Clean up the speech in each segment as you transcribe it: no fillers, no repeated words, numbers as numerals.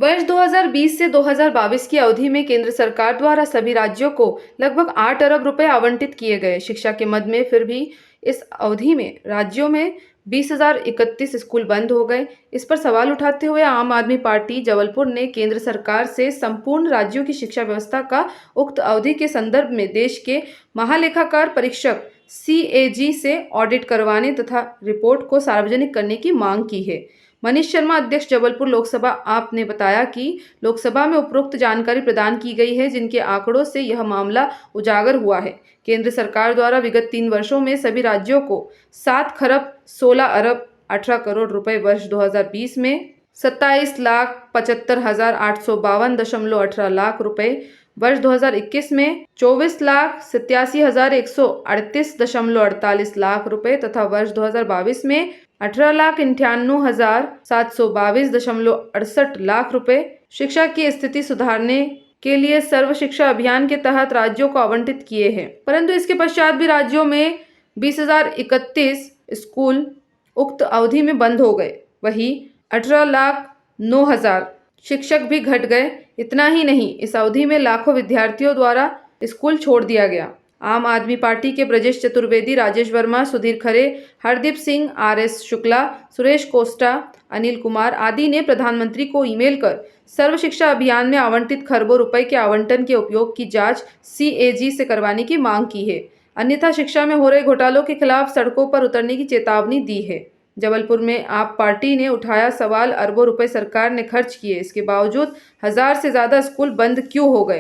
वर्ष 2020 से 2022 की अवधि में केंद्र सरकार द्वारा सभी राज्यों को लगभग 8 अरब रुपए आवंटित किए गए शिक्षा के मद में। फिर भी इस अवधि में राज्यों में 20,031 स्कूल बंद हो गए। इस पर सवाल उठाते हुए आम आदमी पार्टी जबलपुर ने केंद्र सरकार से संपूर्ण राज्यों की शिक्षा व्यवस्था का उक्त अवधि के संदर्भ में देश के महालेखाकार परीक्षक CAG से ऑडिट करवाने तथा रिपोर्ट को सार्वजनिक करने की मांग की है। मनीष शर्मा, अध्यक्ष जबलपुर लोकसभा आप ने बताया कि लोकसभा में उपरोक्त जानकारी प्रदान की गई है, जिनके आंकड़ों से यह मामला उजागर हुआ है। केंद्र सरकार द्वारा विगत 3 वर्षों में सभी राज्यों को 7 खरब 16 अरब 18 करोड़ रुपए वर्ष 2020 में, 27,75,852.18 लाख रुपए वर्ष 2021 में, 24,87,138.48 लाख रुपए तथा वर्ष 2022 में 18,91,722.68 लाख रुपए शिक्षा की स्थिति सुधारने के लिए सर्व शिक्षा अभियान के तहत राज्यों को आवंटित किए हैं। परंतु इसके पश्चात भी राज्यों में 20,031 स्कूल उक्त अवधि में बंद हो गए। वहीं 18,09,000 शिक्षक भी घट गए। इतना ही नहीं, इस अवधि में लाखों विद्यार्थियों द्वारा स्कूल छोड़ दिया गया। आम आदमी पार्टी के ब्रजेश चतुर्वेदी, राजेश वर्मा, सुधीर खरे, हरदीप सिंह, RS शुक्ला, सुरेश कोस्टा, अनिल कुमार आदि ने प्रधानमंत्री को ईमेल कर सर्व शिक्षा अभियान में आवंटित खरबों रुपए के आवंटन के उपयोग की जांच CAG से करवाने की मांग की है। अन्यथा शिक्षा में हो रहे घोटालों के खिलाफ सड़कों पर उतरने की चेतावनी दी है। जबलपुर में आप पार्टी ने उठाया सवाल, अरबों रुपए सरकार ने खर्च किए, इसके बावजूद 1000 से ज्यादा स्कूल बंद क्यों हो गए?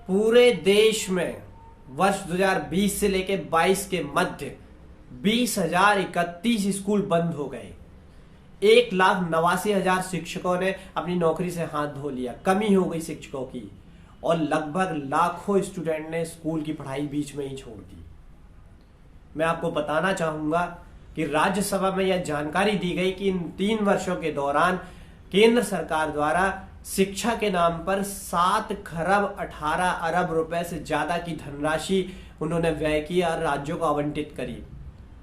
पूरे देश में वर्ष 2020 से लेकर 22 के मध्य 20,031 स्कूल बंद हो गए। 1,89,000 शिक्षकों ने अपनी नौकरी से हाथ धो लिया, कमी हो गई शिक्षकों की, और लगभग लाखों स्टूडेंट ने स्कूल की पढ़ाई बीच में ही छोड़ दी। मैं आपको बताना चाहूंगा कि राज्यसभा में यह जानकारी दी गई कि इन 3 वर्षों के दौरान केंद्र सरकार द्वारा शिक्षा के नाम पर 7 खरब 18 अरब रुपए से ज्यादा की धनराशि उन्होंने व्यय की और राज्यों को आवंटित करी।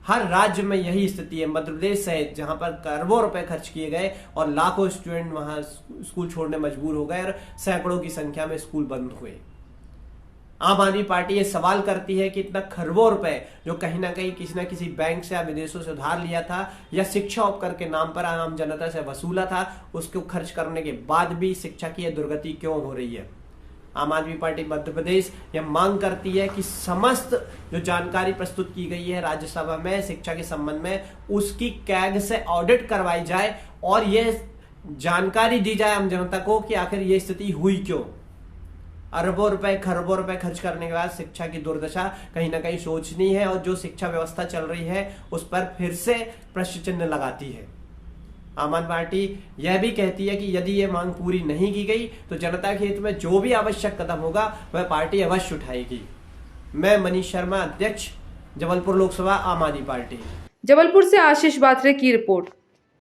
हर राज्य में यही स्थिति है, मध्य प्रदेश सहित, जहां पर करोड़ों रुपए खर्च किए गए और लाखों स्टूडेंट वहां स्कूल छोड़ने मजबूर हो गए और सैकड़ों की संख्या में स्कूल बंद हुए। आम आदमी पार्टी ये सवाल करती है कि इतना खरबों रुपए जो कहीं ना कहीं किसी न किसी बैंक से या विदेशों से उधार लिया था या शिक्षा उपकर के नाम पर आम जनता से वसूला था, उसको खर्च करने के बाद भी शिक्षा की यह दुर्गति क्यों हो रही है? आम आदमी पार्टी मध्य प्रदेश यह मांग करती है कि समस्त जो जानकारी प्रस्तुत की गई है राज्यसभा में शिक्षा के संबंध में, उसकी कैग से ऑडिट करवाई जाए और यह जानकारी दी जाए आम जनता को कि आखिर ये स्थिति हुई क्यों। अरबों रुपए खरबों रुपए खर्च करने के बाद शिक्षा की दुर्दशा कहीं ना कहीं सोचनी है और जो शिक्षा व्यवस्था चल रही है उस पर फिर से प्रश्न चिन्ह लगाती है। आम आदमी पार्टी यह भी कहती है कि यदि यह मांग पूरी नहीं की गई तो जनता के हित में जो भी आवश्यक कदम होगा वह पार्टी अवश्य उठाएगी। मैं मनीष शर्मा, अध्यक्ष जबलपुर लोकसभा, आम आदमी पार्टी। जबलपुर से आशीष बात्रे की रिपोर्ट।